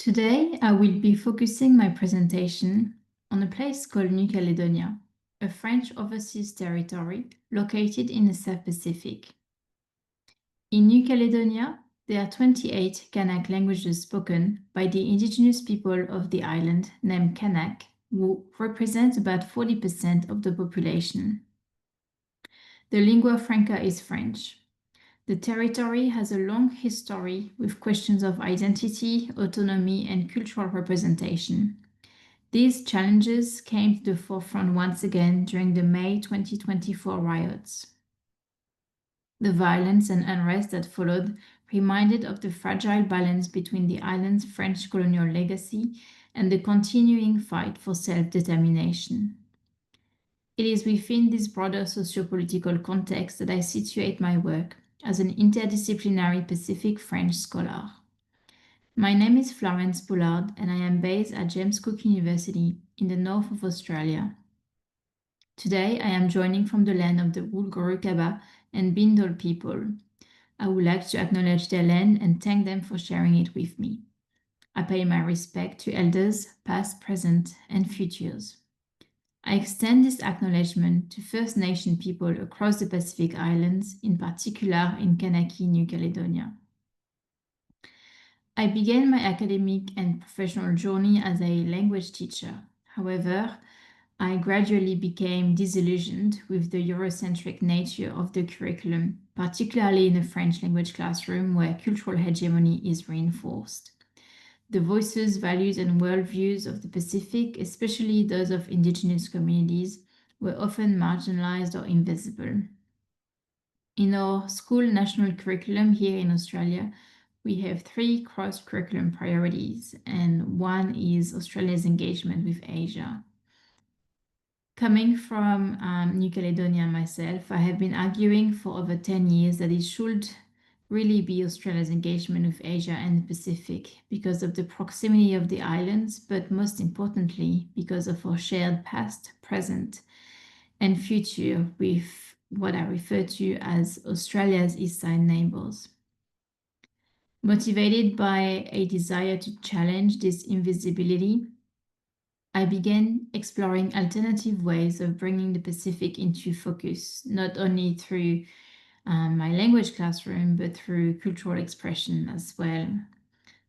Today, I will be focusing my presentation on a place called New Caledonia, a French overseas territory located in the South Pacific. In New Caledonia, there are 28 Kanak languages spoken by the indigenous people of the island named Kanaky, who represent about 40% of the population. The lingua franca is French. The territory has a long history with questions of identity, autonomy, and cultural representation. These challenges came to the forefront once again during the May 2024 riots. The violence and unrest that followed reminded of the fragile balance between the island's French colonial legacy and the continuing fight for self-determination. It is within this broader socio-political context that I situate my work as an interdisciplinary Pacific French scholar. My name is Florence Boulard, and I am based at James Cook University in the north of Australia. Today, I am joining from the land of the Wulgurukaba and Bindal people. I would like to acknowledge their land and thank them for sharing it with me. I pay my respect to elders, past, present, and futures. I extend this acknowledgement to First Nation people across the Pacific Islands, in particular in Kanaky, New Caledonia. I began my academic and professional journey as a language teacher. However, I gradually became disillusioned with the Eurocentric nature of the curriculum, particularly in the French language classroom where cultural hegemony is reinforced. The voices, values, and worldviews of the Pacific, especially those of indigenous communities, were often marginalized or invisible. In our school national curriculum here in Australia, we have 3 cross-curriculum priorities, and one is Australia's engagement with Asia. Coming from New Caledonia myself, I have been arguing for over 10 years that it should really be Australia's engagement with Asia and the Pacific because of the proximity of the islands, but most importantly, because of our shared past, present, and future with what I refer to as Australia's east side neighbors. Motivated by a desire to challenge this invisibility, I began exploring alternative ways of bringing the Pacific into focus, not only through my language classroom, but through cultural expression as well.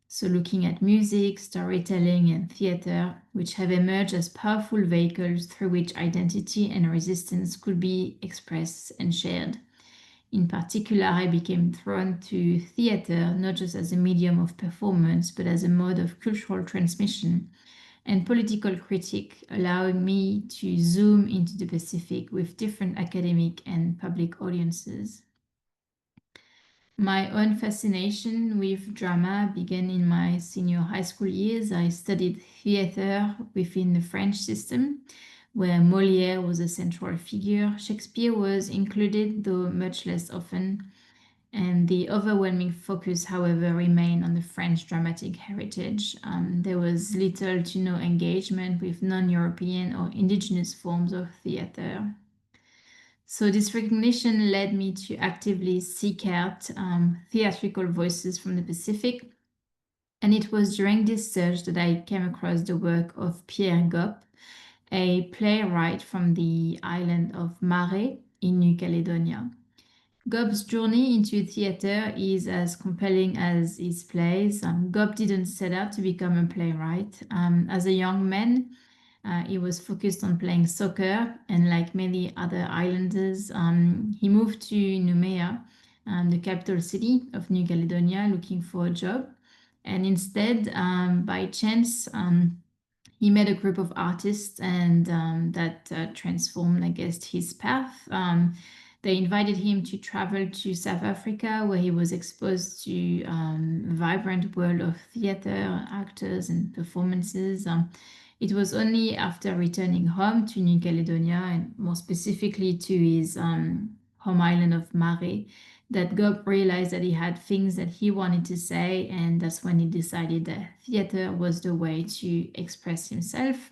So looking at music, storytelling, and theater, which have emerged as powerful vehicles through which identity and resistance could be expressed and shared. In particular, I became drawn to theater, not just as a medium of performance, but as a mode of cultural transmission and political critique, allowing me to zoom into the Pacific with different academic and public audiences. My own fascination with drama began in my senior high school years. I studied theater within the French system, where Molière was a central figure. Shakespeare was included, though much less often, and the overwhelming focus, however, remained on the French dramatic heritage. There was little to no engagement with non-European or indigenous forms of theater. So this recognition led me to actively seek out theatrical voices from the Pacific. And it was during this search that I came across the work of Pierre Gope, a playwright from the island of Mare in New Caledonia. Gope's journey into theater is as compelling as his plays. Gope didn't set out to become a playwright. As a young man, he was focused on playing soccer, and like many other islanders, he moved to Noméa, the capital city of New Caledonia, looking for a job. And instead, by chance, he met a group of artists, and that transformed, I guess, his path. They invited him to travel to South Africa, where he was exposed to a vibrant world of theater, actors, and performances. It was only after returning home to New Caledonia, and more specifically to his home island of Mare, that Gope realized that he had things that he wanted to say, and that's when he decided that theater was the way to express himself.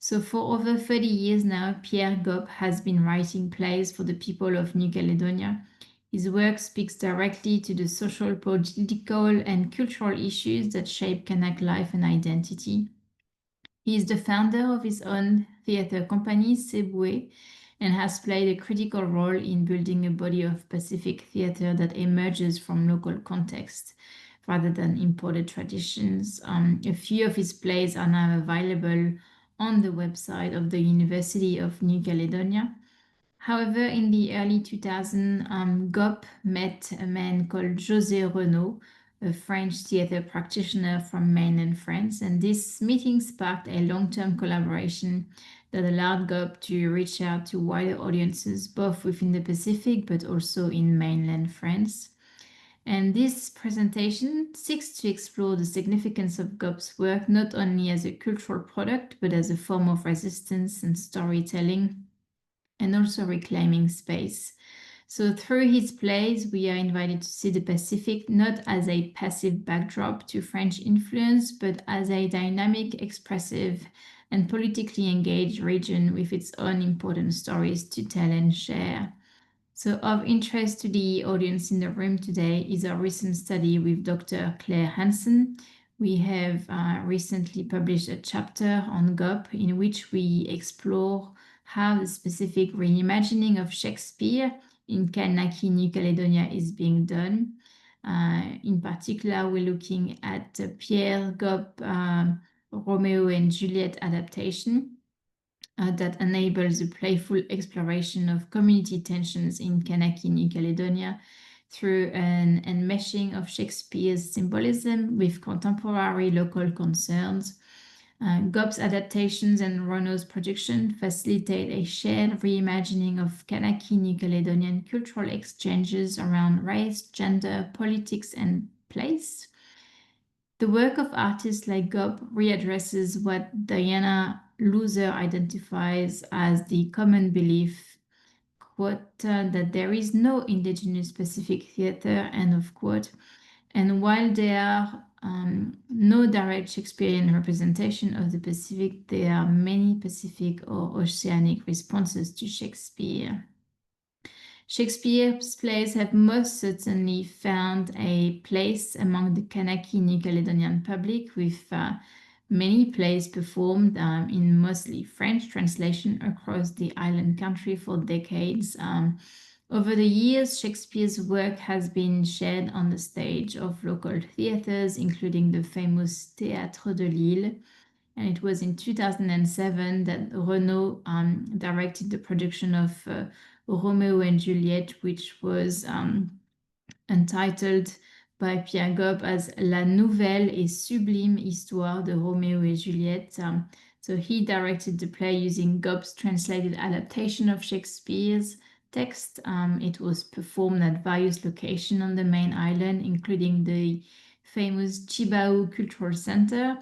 So for over 30 years now, Pierre Gope has been writing plays for the people of New Caledonia His work speaks directly to the social, political, and cultural issues that shape Kanak life and identity. He is the founder of his own theater company, Sebwe, and has played a critical role in building a body of Pacific theater that emerges from local context rather than imported traditions. A few of his plays are now available on the website of the University of New Caledonia. However, in the early 2000s, Gope met a man called José Renaud, a French theater practitioner from mainland France, and this meeting sparked a long-term collaboration that allowed Gope to reach out to wider audiences, both within the Pacific but also in mainland France. And this presentation seeks to explore the significance of Gope's work not only as a cultural product, but as a form of resistance and storytelling, and also reclaiming space. So through his plays, we are invited to see the Pacific not as a passive backdrop to French influence, but as a dynamic, expressive, and politically engaged region with its own important stories to tell and share. So of interest to the audience in the room today is a recent study with Dr. Claire Hansen. We have recently published a chapter on Gope in which we explore how the specific reimagining of Shakespeare in Kanaky, New Caledonia is being done. In particular, we're looking at Pierre Gope, Romeo and Juliet adaptation that enables the playful exploration of community tensions in Kanaky, New Caledonia through an enmeshing of Shakespeare's symbolism with contemporary local concerns. Gope's adaptations and Renaud's production facilitate a shared reimagining of Kanaky New Caledonian cultural exchanges around race, gender, politics, and place. The work of artists like Gope readdresses what Diana Loser identifies as the common belief, quote, that there is no Indigenous Pacific theater, end of quote. And while there are no direct Shakespearean representation of the Pacific, there are many Pacific or oceanic responses to Shakespeare. Shakespeare's plays have most certainly found a place among the Kanaky New Caledonian public, with many plays performed in mostly French translation across the island country for decades. Over the years, Shakespeare's work has been shared on the stage of local theaters, including the famous Théâtre de Lille. And it was in 2007 that Renaud directed the production of Romeo and Juliet, which was entitled by Pierre Gope as La nouvelle et sublime histoire de Roméo et Juliette. So he directed the play using Gope's translated adaptation of Shakespeare's text. It was performed at various locations on the main island, including the famous Chibao Cultural Center.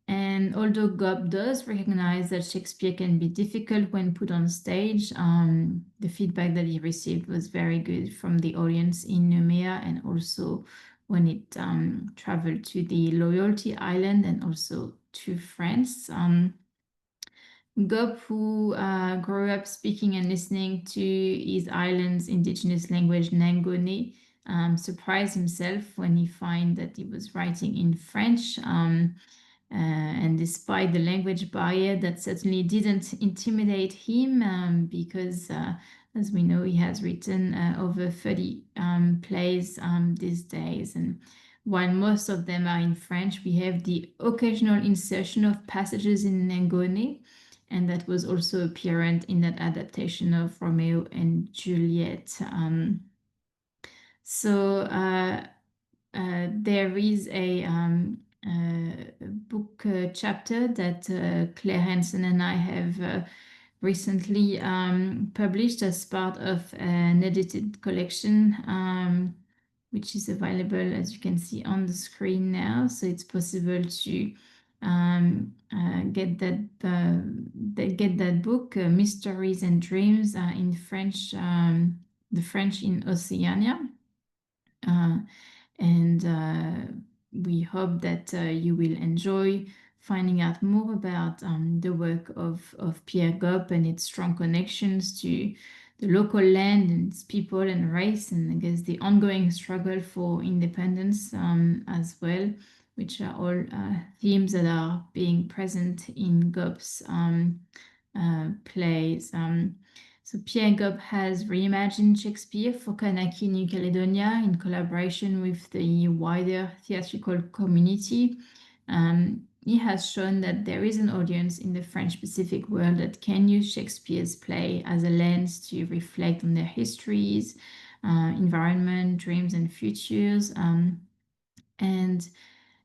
And although Gope does recognize that Shakespeare can be difficult when put on stage, the feedback that he received was very good from the audience in Noumea, and also when it traveled to the Loyalty Island and also to France. Gope, who grew up speaking and listening to his island's indigenous language, Nangone, surprised himself when he found that he was writing in French. And despite the language barrier, that certainly didn't intimidate him, because, as we know, he has written over 30 plays these days. And while most of them are in French, we have the occasional insertion of passages in Nangone, and that was also apparent in that adaptation of Romeo and Juliet. So there is a book chapter that Claire Hansen and I have recently published as part of an edited collection, which is available, as you can see on the screen now. So it's possible to get that book, Mysteries and Dreams, in French, the French in Oceania. And we hope that you will enjoy finding out more about the work of Pierre Gope and its strong connections to the local land and its people and race, and I guess the ongoing struggle for independence as well, which are all themes that are being present in Gope's plays. So Pierre Gope has reimagined Shakespeare for Kanaky, New Caledonia in collaboration with the wider theatrical community. He has shown that there is an audience in the French-Pacific world that can use Shakespeare's play as a lens to reflect on their histories, environment, dreams, and futures.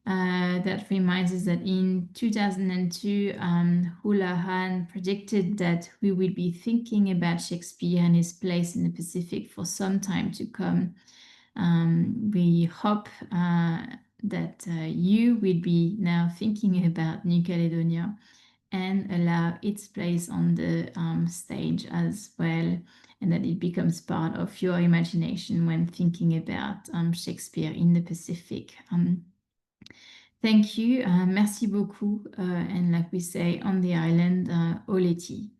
That reminds us that in 2002, Houlihan predicted that we will be thinking about Shakespeare and his place in the Pacific for some time to come. We hope that you will be now thinking about New Caledonia and allow its place on the stage as well, and that it becomes part of your imagination when thinking about Shakespeare in the Pacific. Thank you, merci beaucoup, and like we say on the island, oleti.